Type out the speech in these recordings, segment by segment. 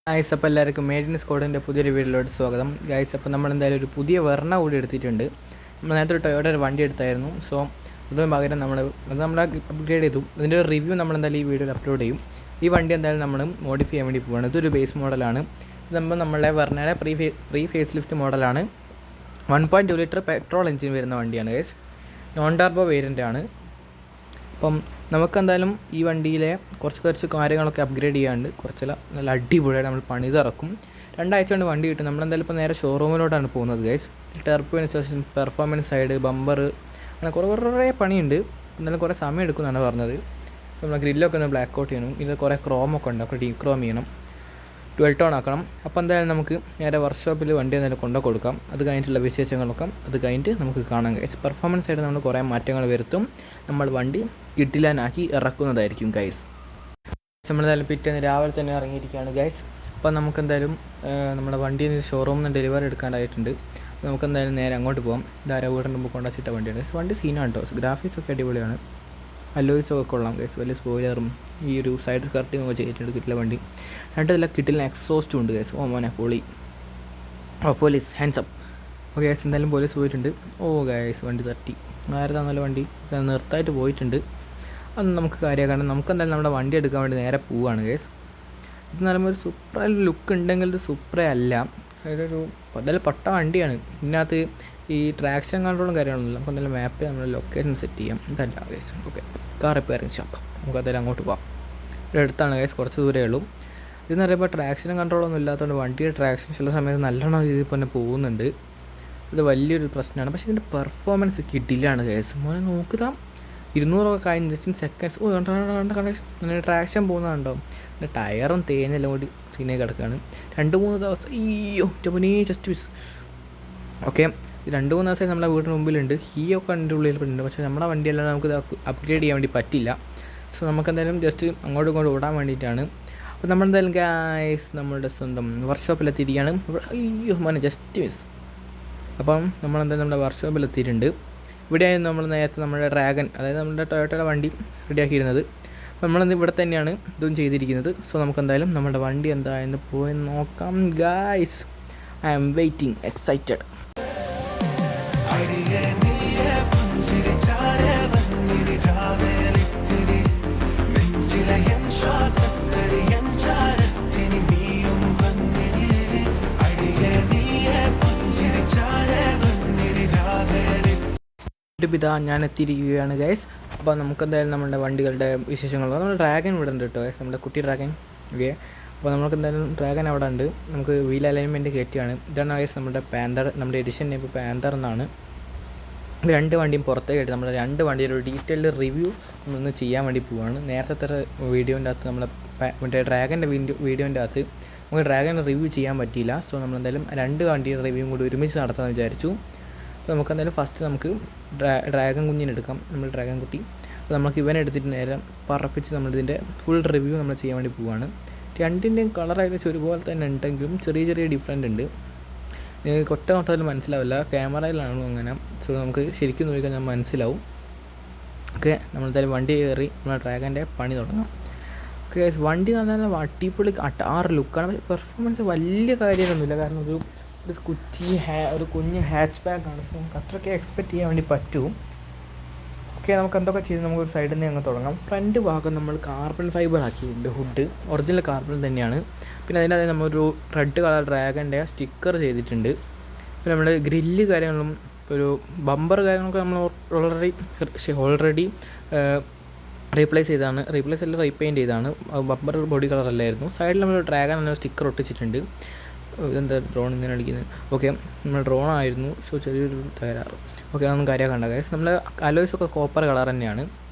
Guys, അപ്പോൾ എല്ലാവർക്കും made in സ്ക്വാഡിൻ്റെ പുതിയൊരു വീഡിയോയിലോട്ട് സ്വാഗതം. ഗൈസ്, അപ്പോൾ നമ്മൾ എന്തായാലും ഒരു പുതിയ വെർണ കൂടി എടുത്തിട്ടുണ്ട്. നമ്മൾ നേരത്തെ ഒരു ടൊയോട്ട ഒരു വണ്ടി എടുത്തായിരുന്നു. സോ അതിന് പകരം നമ്മൾ അപ്ഗ്രേഡ് ചെയ്തു. ഇതിൻ്റെ ഒരു റിവ്യൂ നമ്മൾ എന്തായാലും ഈ വീഡിയോയിൽ അപ്ലോഡ് ചെയ്യും. ഈ വണ്ടി എന്തായാലും നമ്മൾ മോഡിഫൈ ചെയ്യാൻ വേണ്ടി പോവുകയാണ്. ഇതൊരു ബേസ് മോഡലാണ്. ഇത് നമ്മളെ വെർണയുടെ പ്രീ ഫേസ് ലിഫ്റ്റ് മോഡലാണ്. 1.2 ലിറ്റർ പെട്രോൾ എഞ്ചിൻ വരുന്ന വണ്ടിയാണ് ഗൈസ്. നോൺ ടർബോ വേരിയൻ്റ് ആണ്. അപ്പം നമുക്കെന്തായാലും ഈ വണ്ടിയിലെ കുറച്ച് കാര്യങ്ങളൊക്കെ അപ്ഗ്രേഡ് ചെയ്യാണ്ട് നല്ല അടിപൊളിയായിട്ട് നമ്മൾ പണിതിറക്കും. 2 ആഴ്ച കൊണ്ട് വണ്ടി കിട്ടും. നമ്മളെന്തായാലും ഇപ്പോൾ നേരെ ഷോറൂമിലോട്ടാണ് പോകുന്നത് guys. Turbo insertion, performance side, bumper, അങ്ങനെ കുറേ പണിയുണ്ട്. എന്നാലും കുറേ സമയം എടുക്കുമെന്നാണ് പറഞ്ഞത്. നമ്മൾ ഗ്രില്ലൊക്കെ ഒന്ന് ബ്ലാക്ക് ഔട്ട് ചെയ്യണം. ഇത് കുറേ ക്രോമൊക്കെ ഉണ്ട്, അപ്പോൾ ഡീക്രോം ചെയ്യണം, 12 ടോൺ ആക്കണം. അപ്പോൾ എന്തായാലും നമുക്ക് നേരെ വർക്ക്ഷോപ്പിൽ വണ്ടി എന്തായാലും കൊണ്ടു കൊടുക്കാം. അത് കഴിഞ്ഞിട്ടുള്ള വിശേഷങ്ങളൊക്കെ അത് കഴിഞ്ഞിട്ട് നമുക്ക് കാണാം ഗൈസ്. പെർഫോമൻസ് ആയിട്ട് നമ്മൾ കുറേ മാറ്റങ്ങൾ വരുത്തും. നമ്മൾ വണ്ടി കിട്ടില്ലാനാക്കി ഇറക്കുന്നതായിരിക്കും ഗൈസ്. നമ്മളെന്തായാലും പിറ്റേന്ന് രാവിലെ തന്നെ ഇറങ്ങിയിരിക്കുകയാണ് ഗൈസ്. അപ്പോൾ നമുക്കെന്തായാലും നമ്മുടെ വണ്ടിയിൽ നിന്ന് ഷോറൂമിൽ നിന്ന് ഡെലിവറി എടുക്കാനായിട്ടുണ്ട്. നമുക്കെന്തായാലും നേരെ അങ്ങോട്ട് പോകാം. ധാരാ വീടിന് മുമ്പ് കൊണ്ടുവച്ചിട്ട വണ്ടിയാണ് ഗൈസ്. വണ്ടി സീനാണ് കേട്ടോ. ഗ്രാഫിക്സ് ഒക്കെ അടിപൊളിയാണ്. അലോയ്സൊക്കെ കൊള്ളാം ഗൈസ്. വലിയ സ്പോയിലറും ഈ ഒരു സൈഡ് സ്കർട്ടിങ് ഒക്കെ ചെയ്തിട്ടുണ്ട്. കിട്ടില്ല വണ്ടി. രണ്ടില്ല കിട്ടില്ല എക്സോസ്റ്റും ഉണ്ട് ഗൈസ്. ഓ മോനെ പൊളി. ഓ പോലീസ് ഹാൻഡ്സപ്പ്. ഓ ഗൈസ്, എന്തായാലും പോലീസ് പോയിട്ടുണ്ട്. ഓ ഗൈസ്, വണ്ടി തട്ടി. ആരതാന്നല്ല വണ്ടി നിർത്തായിട്ട് പോയിട്ടുണ്ട്. അതൊന്നും നമുക്ക് കാര്യമാക്കണം. നമുക്കെന്തായാലും നമ്മുടെ വണ്ടി എടുക്കാൻ വേണ്ടി നേരെ പോവുകയാണ് ഗൈസ്. ഇത് നല്ല ഒരു സൂപ്പർ ലുക്ക് ഉണ്ടെങ്കിൽ ഇത് സൂപ്പറേ അല്ല. അതൊരു എന്തായാലും പൊട്ട വണ്ടിയാണ്. ഇതിനകത്ത് ഈ ട്രാക്ഷൻ കൺട്രോളും കാര്യങ്ങളൊന്നുമില്ല. നമുക്ക് എന്തായാലും മാപ്പ് നമ്മൾ ലൊക്കേഷൻ സെറ്റ് ചെയ്യാം. ഇതല്ല guys. Okay, car repairing shop. നമുക്ക് എന്തായാലും അങ്ങോട്ട് പോകാം. ഇവിടെ അടുത്താണ് ഗൈസ്, കുറച്ച് ദൂരമേ ഉള്ളൂ. ഇതെന്ന് പറയുമ്പോൾ ട്രാക്ഷനും കൺട്രോളൊന്നും ഇല്ലാത്തതുകൊണ്ട് വണ്ടിയുടെ ട്രാക്ഷൻ ചില സമയത്ത് നല്ലോണം രീതിയിൽ തന്നെ പോകുന്നുണ്ട്. ഇത് വലിയൊരു പ്രശ്നമാണ്. പക്ഷേ ഇതിൻ്റെ പെർഫോമൻസ് കിട്ടില്ലാണ് ഗൈസ്. മോനെ നോക്കുക, 200 കഴിഞ്ഞ് ജസ്റ്റ് സെക്കൻഡ്സ്. ഓ കണ്ട ട്രാക്ഷൻ പോകുന്നതുണ്ടോ. പിന്നെ ടയറും തേനെല്ലാം കൂടി സീനായി കിടക്കുകയാണ്. 2-3 ദിവസം ഒറ്റപ്പനേ ജസ്റ്റ് മിസ്. ഓക്കെ, 2-3 ദിവസമായി നമ്മളെ വീടിന് മുമ്പിലുണ്ട്. ഒക്കെ അതിൻ്റെ ഉള്ളിൽ ഉണ്ട്. പക്ഷേ നമ്മുടെ വണ്ടിയെല്ലാം നമുക്ക് അപ്ഗ്രേഡ് ചെയ്യാൻ വേണ്ടി പറ്റില്ല. സോ നമുക്കെന്തായാലും ജസ്റ്റ് അങ്ങോട്ടും ഇങ്ങോട്ടും ഓടാൻ വേണ്ടിയിട്ടാണ്. അപ്പോൾ നമ്മളെന്തായാലും ഗൈസ് നമ്മളുടെ സ്വന്തം വർക്ക്ഷോപ്പിലെത്തിയിരിക്കുകയാണ്. മോനെ ജസ്റ്റ് മിസ്. അപ്പം നമ്മളെന്തായാലും നമ്മുടെ വർക്ക്ഷോപ്പിലെത്തിയിട്ടുണ്ട്. ഇവിടെയായിരുന്നു നമ്മൾ നേരത്തെ നമ്മുടെ ഡ്രാഗൺ, അതായത് നമ്മുടെ ടൊയോട്ടയുടെ വണ്ടി റെഡിയാക്കിയിരുന്നത്. അപ്പോൾ നമ്മളിന്ന് ഇവിടെ തന്നെയാണ് ഇതും ചെയ്തിരിക്കുന്നത്. സോ നമുക്കെന്തായാലും നമ്മുടെ വണ്ടി എന്തായെന്ന് പോയി നോക്കാം guys. I am waiting, excited. ഇതാ ഞാൻ എത്തിയിരിക്കുകയാണ് ഗൈസ്. അപ്പോൾ നമുക്കെന്തായാലും നമ്മുടെ വണ്ടികളുടെ വിശേഷങ്ങൾ നമ്മുടെ ഡ്രാഗൺ ഇവിടെ ഉണ്ട് കേട്ടോ ഗൈസ്, നമ്മുടെ കുട്ടി ഡ്രാഗൺ. ഓക്കെ, അപ്പോൾ നമുക്കെന്തായാലും ഡ്രാഗൺ അവിടെ ഉണ്ട്. നമുക്ക് വീൽ അലൈൻമെൻറ്റ് കയറ്റിയാണ്. ഇതാണ് ഗൈസ് നമ്മുടെ പാന്തർ. നമ്മുടെ എഡിഷൻ ഇപ്പോൾ പാന്തർ എന്നാണ്. 2 വണ്ടിയും പുറത്തേക്ക് എടുത്ത് നമ്മുടെ 2 വണ്ടിയുടെ ഒരു ഡീറ്റെയിൽഡ് റിവ്യൂ നമ്മളൊന്ന് ചെയ്യാൻ വേണ്ടി പോവുകയാണ്. നേരത്തെ വീഡിയോൻ്റെ അകത്ത് നമ്മളെ മറ്റേ ഡ്രാഗൻ്റെ വീഡിയോൻ്റെ അകത്ത് നമുക്ക് ഡ്രാഗൺ റിവ്യൂ ചെയ്യാൻ പറ്റിയില്ല. സോ നമ്മളെന്തായാലും 2 വണ്ടിയുടെ റിവ്യൂവും കൂടി ഒരുമിച്ച് നടത്താമെന്ന് വിചാരിച്ചു. അപ്പോൾ നമുക്കെന്തായാലും ഫസ്റ്റ് നമുക്ക് ഡ്രാഗൺ കുഞ്ഞിനെടുക്കാം, നമ്മൾ ഡ്രാഗൺ കുട്ടി. അപ്പോൾ നമുക്ക് ഇവനെ എടുത്തിട്ട് നേരെ പറപ്പിച്ച് നമ്മളിതിൻ്റെ ഫുൾ റിവ്യൂ നമ്മൾ ചെയ്യാൻ വേണ്ടി പോവുകയാണ്. 2ൻ്റെയും കളർ ഏകദേശം ഒരുപോലെ തന്നെ ഉണ്ടെങ്കിലും ചെറിയ ഡിഫറൻറ്റ് ഉണ്ട്. നിങ്ങൾക്ക് ഒറ്റ നോട്ടത്തിൽ മനസ്സിലാവില്ല, ക്യാമറയിലാണ് അങ്ങനെ. സോ നമുക്ക് ശരിക്കും നോക്കിക്കഴിഞ്ഞാൽ മനസ്സിലാവും. ഓക്കെ, നമ്മളെന്തായാലും വണ്ടി കയറി നമ്മൾ ഡ്രാഗൻ്റെ പണി തുടങ്ങാം. ഓക്കെ ഗൈസ്, വണ്ടി എന്ന് പറഞ്ഞാൽ അടിപൊളി 6 ലുക്കാണ്. പെർഫോമൻസ് വലിയ കാര്യമൊന്നുമില്ല, കാരണം ഒരു കുഞ്ഞ് ഹാച്ച് ബാക്കാണ്. സോ നമുക്ക് അത്രയ്ക്ക് എക്സ്പെക്റ്റ് ചെയ്യാൻ വേണ്ടി പറ്റും. ഓക്കെ, നമുക്ക് എന്തൊക്കെ ചെയ്ത് നമുക്കൊരു സൈഡിൽ നിന്ന് അങ്ങ് തുടങ്ങാം. ഫ്രണ്ട് ഭാഗം നമ്മൾ കാർബൺ ഫൈബർ ആക്കിയിട്ടുണ്ട്. ഹുഡ് ഒറിജിനൽ കാർബൺ തന്നെയാണ്. പിന്നെ അതിൻ്റെ അതായത് നമ്മളൊരു റെഡ് കളർ ഡ്രാഗൻ്റെ സ്റ്റിക്കർ ചെയ്തിട്ടുണ്ട്. പിന്നെ നമ്മുടെ ഗ്രില്ല് കാര്യങ്ങളും ഒരു ബമ്പർ കാര്യങ്ങളൊക്കെ നമ്മൾ ഓൾറെഡി റീപ്ലേസ് അല്ല റീപെയിൻറ്റ് ചെയ്താണ്. ബമ്പർ ബോഡി കളറല്ലായിരുന്നു. സൈഡിൽ നമ്മൾ ഡ്രാഗൺ എന്ന സ്റ്റിക്കർ ഒട്ടിച്ചിട്ടുണ്ട്. ഇതെന്താ ഡ്രോൺ ഇങ്ങനെ അടിക്കുന്നത്. ഓക്കെ, നമ്മൾ ഡ്രോൺ ആയിരുന്നു. സോ ചെറിയൊരു തകരാറ്. ഓക്കെ, അതൊന്നും കാര്യമാക്കണ്ട ഗൈസ്. നമ്മൾ അലോയ്സൊക്കെ കോപ്പർ കളർ തന്നെയാണ്.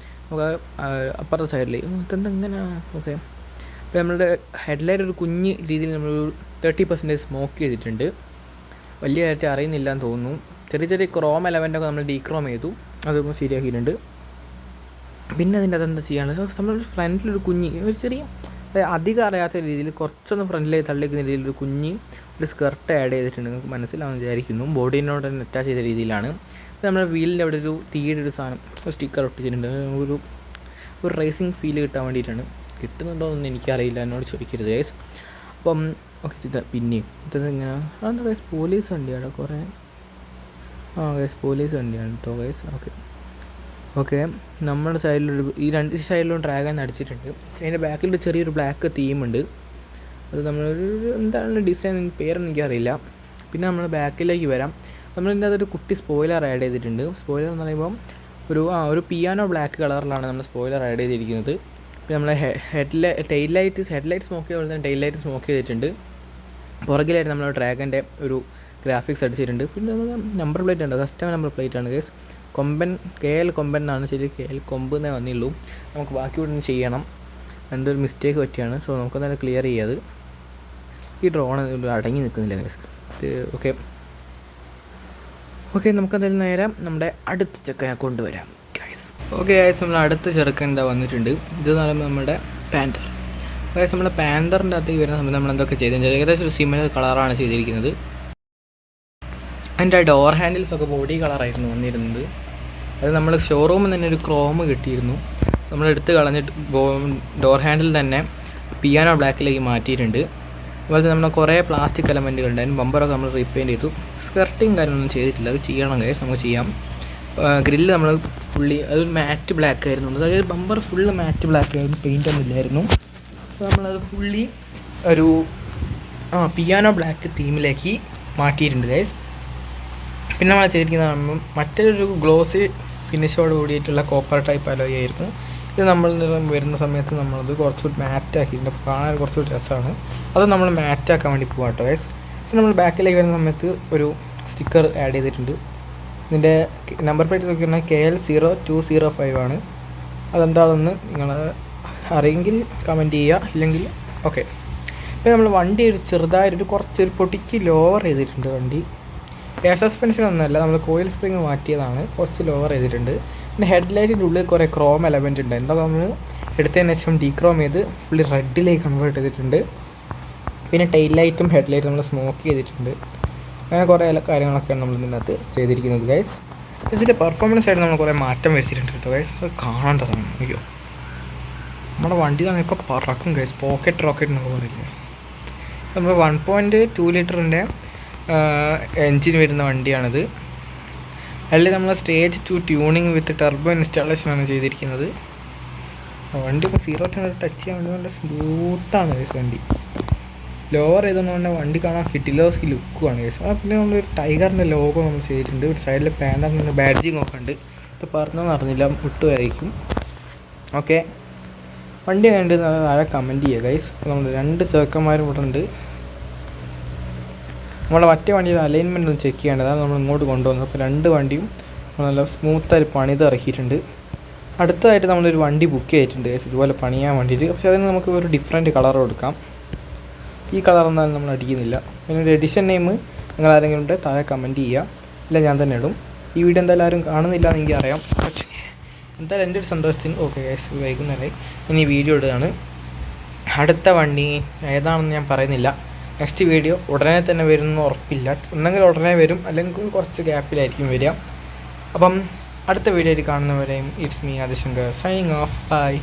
നമുക്ക് അപ്പുറത്തെ സൈഡിൽ ഇതെന്താ ഇങ്ങനെയാണ്. ഓക്കെ, അപ്പോൾ നമ്മളുടെ ഹെഡ്ലൈറ്റ് ഒരു കുഞ്ഞ് രീതിയിൽ നമ്മളൊരു 30% സ്മോക്ക് ചെയ്തിട്ടുണ്ട്. വലിയ കാര്യമായിട്ട് അറിയുന്നില്ല എന്ന് തോന്നുന്നു. ചെറിയ ക്രോം എലമെൻ്റൊക്കെ നമ്മൾ ഡീക്രോം ചെയ്തു, അതൊന്നും ശരിയാക്കിയിട്ടുണ്ട്. പിന്നെ അതിൻ്റെ അതെന്താ ചെയ്യാണ്, നമ്മൾ ഫ്രണ്ടിലൊരു കുഞ്ഞ് ഒരു ചെറിയ അധികം അറിയാത്ത രീതിയിൽ കുറച്ചൊന്ന് ഫ്രണ്ടിലേക്ക് തള്ളിക്കുന്ന രീതിയിൽ ഒരു സ്കർട്ട് ആഡ് ചെയ്തിട്ടുണ്ട്. നിങ്ങൾക്ക് മനസ്സിലാവുമെന്ന് വിചാരിക്കുന്നു. ബോഡീനോട് തന്നെ അറ്റാച്ച് ചെയ്ത രീതിയിലാണ്. നമ്മുടെ വീലിൻ്റെ അവിടെ ഒരു തീയുടെ ഒരു സാധനം സ്റ്റിക്കർ ഒട്ടിച്ചിട്ടുണ്ട്. ഒരു റേസിംഗ് ഫീൽ കിട്ടാൻ വേണ്ടിയിട്ടാണ്. കിട്ടുന്നുണ്ടോ എന്നൊന്നും എനിക്കറിയില്ല, എന്നോട് ചോദിക്കരുത് ഗൈസ്. അപ്പം ഓക്കെ ഇത് പിന്നെയും ഇങ്ങനെ അതെന്താ ഗൈസ് പോലീസ് വണ്ടിയാണ് കുറേ ഗൈസ് പോലീസ് വണ്ടിയാണ് കേട്ടോ ഗൈസ്. ഓക്കെ നമ്മുടെ സൈഡിലൊരു ഈ രണ്ട് സൈഡിലും ഡ്രാഗൺ അടിച്ചിട്ടുണ്ട്. അതിൻ്റെ ബാക്കിൽ ചെറിയൊരു ബ്ലാക്ക് തീമുണ്ട്. അത് നമ്മളൊരു എന്താണ് ഡിസൈൻ പേരൊന്നും എനിക്കറിയില്ല. പിന്നെ നമ്മൾ ബാക്കിലേക്ക് വരാം. നമ്മളിതിൻ്റെ അതൊരു കുട്ടി സ്പോയിലർ ആഡ് ചെയ്തിട്ടുണ്ട്. സ്പോയിലർ എന്ന് പറയുമ്പം ഒരു പിയാനോ ബ്ലാക്ക് കളറിലാണ് നമ്മൾ സ്പോയിലർ ആഡ് ചെയ്തിരിക്കുന്നത്. പിന്നെ നമ്മൾ ഹെഡ്ലൈറ്റ് സ്മോക്ക് ചെയ്ത പോലെ തന്നെ ടെയിൽ ലൈറ്റ് സ്മോക്ക് ചെയ്തിട്ടുണ്ട്. പുറകിലായിട്ട് നമ്മൾ ഡ്രാഗൻ്റെ ഒരു ഗ്രാഫിക്സ് അടിച്ചിട്ടുണ്ട്. പിന്നെ നമ്പർ പ്ലേറ്റ് ഉണ്ട്, കസ്റ്റമർ നമ്പർ പ്ലേറ്റ് ആണ് ഗൈസ്. KL കൊമ്പൻ എന്നാണ് ശരി, KL കൊമ്പ് എന്നേ വന്നുള്ളൂ. നമുക്ക് ബാക്കി ഇവിടെ ചെയ്യണം, എന്തോ ഒരു മിസ്റ്റേക്ക് പറ്റിയാണ്. സോ നമുക്കൊന്നല്ല ക്ലിയർ ചെയ്യാത്. ഈ ഡ്രോൺ അടങ്ങി നിൽക്കുന്നില്ല ഗൈസ്. ഓക്കെ നമുക്കെന്തായാലും നേരെ നമ്മുടെ അടുത്ത ചെക്കനെ കൊണ്ടുവരാം ഗൈസ്. ഗൈസ് നമ്മൾ അടുത്ത ചെറുക്കൻ എന്താ വന്നിട്ടുണ്ട്. ഇതെന്ന് പറയുമ്പോൾ നമ്മുടെ പാന്തർ. ഗൈസ് നമ്മുടെ പാന്തറിൻ്റെ അകത്തേക്ക് വരുന്ന സമയത്ത് നമ്മൾ എന്തൊക്കെ ചെയ്തത് ഏകദേശം ഒരു സിമിലർ കളറാണ് ചെയ്തിരിക്കുന്നത്. അതിൻ്റെ ഡോർ ഹാൻഡിൽസൊക്കെ ബോഡി കളറായിരുന്നു വന്നിരുന്നത്. അത് നമ്മൾ ഷോറൂമിൽ തന്നെ ഒരു ക്രോം കിട്ടിയിരുന്നു. നമ്മൾ എടുത്ത് കളഞ്ഞിട്ട് ഡോർ ഹാൻഡിൽ തന്നെ പിയാനോ ബ്ലാക്കിലേക്ക് മാറ്റിയിട്ടുണ്ട്. അതുപോലെ നമ്മൾ കുറേ പ്ലാസ്റ്റിക് എലമെൻറ്റുകൾ ഉണ്ടായിരുന്നു. ബമ്പറൊക്കെ നമ്മൾ റീപെയിൻറ്റ് ചെയ്തു. സ്കർട്ടിങ് കാര്യമൊന്നും ചെയ്തിട്ടില്ല, അത് ചെയ്യണം ഗൈസ്, നമുക്ക് ചെയ്യാം. ഗ്രില്ല് നമ്മൾ ഫുള്ളി അതൊരു മാറ്റ് ബ്ലാക്ക് ആയിരുന്നു. അതായത് ബമ്പർ ഫുള്ള് മാറ്റ് ബ്ലാക്ക് ആയിരുന്നു, പെയിൻ്റ് ഒന്നും ഇല്ലായിരുന്നു. അപ്പോൾ നമ്മളത് ഫുള്ളി ഒരു പിയാനോ ബ്ലാക്ക് തീമിലേക്ക് മാറ്റിയിട്ടുണ്ട് ഗൈസ്. പിന്നെ നമ്മൾ ചെയ്തിരിക്കുന്നത് മറ്റൊരു ഗ്ലോസി ഫിനിഷോട് കൂടിയിട്ടുള്ള കോപ്പർ ടൈപ്പ് അലോയ് ആയിരുന്നു. ഇത് നമ്മൾ വരുന്ന സമയത്ത് നമ്മളത് കുറച്ചുകൂടി മാറ്റാക്കിയിട്ടുണ്ട്. അപ്പോൾ കാണാൻ കുറച്ചുകൂടി രസമാണ്. അത് നമ്മൾ മാറ്റാക്കാൻ വേണ്ടി പോകാം കേട്ടോ ഗൈസ്. പിന്നെ നമ്മൾ ബാക്കിലേക്ക് വരുന്ന സമയത്ത് ഒരു സ്റ്റിക്കർ ആഡ് ചെയ്തിട്ടുണ്ട്. ഇതിൻ്റെ നമ്പർ പ്ലേറ്റ് നോക്കിയാൽ KL0205 ആണ്. അതെന്താണെന്ന് നിങ്ങൾ അറിയെങ്കിൽ കമൻറ്റ് ചെയ്യുക, ഇല്ലെങ്കിൽ ഓക്കെ. പിന്നെ നമ്മൾ വണ്ടി ഒരു ചെറുതായിട്ടൊരു കുറച്ചൊരു പൊട്ടിക്ക് ലോവർ ചെയ്തിട്ടുണ്ട് വണ്ടി. എയർ സസ്പെൻഷൻ ഒന്നുമല്ല, നമ്മൾ കോയിൽ സ്പ്രിങ് മാറ്റിയതാണ്, കുറച്ച് ലോവർ ചെയ്തിട്ടുണ്ട്. പിന്നെ ഹെഡ്ലൈറ്റിൻ്റെ ഉള്ളിൽ കുറേ ക്രോം എലമെൻറ്റ് ഉണ്ട്. എന്താ നമ്മൾ എടുത്തതിന് ശേഷം ഡീക്രോം ചെയ്ത് ഫുള്ളി റെഡിലേക്ക് കൺവേർട്ട് ചെയ്തിട്ടുണ്ട്. പിന്നെ ടെയിൽ ലൈറ്റും ഹെഡ്ലൈറ്റും നമ്മൾ സ്മോക്ക് ചെയ്തിട്ടുണ്ട്. അങ്ങനെ കുറേ കാര്യങ്ങളൊക്കെയാണ് നമ്മൾ ഇതിനകത്ത് ചെയ്തിരിക്കുന്നത് ഗൈസ്. ഇതിൻ്റെ പെർഫോമൻസ് ആയിട്ട് നമ്മൾ കുറേ മാറ്റം വരുത്തിയിട്ടുണ്ട് കേട്ടോ ഗൈസ്. അത് കാണേണ്ടതാണ്. അയ്യോ നമ്മുടെ വണ്ടി തന്നെ ഇപ്പോൾ പറക്കും ഗൈസ്, പോക്കറ്റ് റോക്കറ്റ് എന്നൊക്കെ പറയില്ലേ. നമ്മൾ 1.2 ലിറ്ററിൻ്റെ എൻജിൻ വരുന്ന വണ്ടിയാണിത്. അതിൽ നമ്മൾ സ്റ്റേജ് 2 ട്യൂണിങ് വിത്ത് ടർബോ ഇൻസ്റ്റാളേഷനാണ് ചെയ്തിരിക്കുന്നത്. വണ്ടി ഇപ്പോൾ 0 to 100 ടച്ച് ചെയ്യാൻ വേണ്ടി നല്ല സ്മൂത്താണ് ഗൈസ്. വണ്ടി ലോവർ ചെയ്തുകൊണ്ട് വണ്ടി കാണാൻ ഹിറ്റിലോസ്കി ലുക്കുമാണ് ഗൈസ്. പിന്നെ നമ്മളൊരു ടൈഗറിൻ്റെ ലോഗോ നമ്മൾ ചെയ്തിട്ടുണ്ട്. ഒരു സൈഡിൽ പാൻഡറിൻ്റെ ബാഡ്ജിങ് ഒക്കെ ഉണ്ട്. ഇത് പറഞ്ഞെന്ന് അറിഞ്ഞില്ല, വിട്ടുമായിരിക്കും. ഓക്കെ വണ്ടി കണ്ട് താഴെ കമൻറ്റ് ചെയ്യുക ഗൈസ്. അപ്പോൾ നമ്മൾ 2 ചെറുക്കന്മാരും ഇവിടെ ഉണ്ട്. നമ്മുടെ മറ്റേ വണ്ടിയുടെ അലൈൻമെൻറ്റ് ഒന്ന് ചെക്ക് ചെയ്യേണ്ടതാണ് നമ്മൾ ഇങ്ങോട്ട് കൊണ്ടുവന്നത്. അപ്പോൾ 2 വണ്ടിയും നല്ല സ്മൂത്തായി പണിത് ഇറക്കിയിട്ടുണ്ട്. അടുത്തതായിട്ട് നമ്മളൊരു വണ്ടി ബുക്ക് ചെയ്തിട്ടുണ്ട് ഗൈസ്, ഇതുപോലെ പണിയാൻ വേണ്ടിയിട്ട്. പക്ഷേ അതിന് നമുക്ക് ഒരു ഡിഫറെൻറ്റ് കളർ കൊടുക്കാം. ഈ കളർ എന്നാലും നമ്മൾ അടിക്കുന്നില്ല. പിന്നെ ഒരു എഡിഷൻ നെയിം നിങ്ങൾ ആരെങ്കിലും ഉണ്ട് താഴെ കമൻറ്റ് ചെയ്യുക, ഇല്ല ഞാൻ തന്നെ ഇടും. ഈ വീഡിയോ എന്തായാലും ആരും കാണുന്നില്ല എന്ന് എനിക്കറിയാം. പക്ഷേ എന്തായാലും എൻ്റെ ഒരു സന്തോഷത്തിന് ഓക്കെ ഗൈസ്, വൈകുന്നേരമായി ഇനി വീഡിയോ ഇടുകയാണ്. അടുത്ത വണ്ടി ഏതാണെന്ന് ഞാൻ പറയുന്നില്ല. നെക്സ്റ്റ് വീഡിയോ ഉടനെ തന്നെ വരുമെന്ന് ഉറപ്പില്ല. ഒന്നെങ്കിൽ ഉടനെ വരും, അല്ലെങ്കിൽ കുറച്ച് ഗ്യാപ്പിലായിരിക്കും വരിക. അപ്പം അടുത്ത വീഡിയോയിൽ കാണുന്നവരെയും it's me Adishankar signing off. By.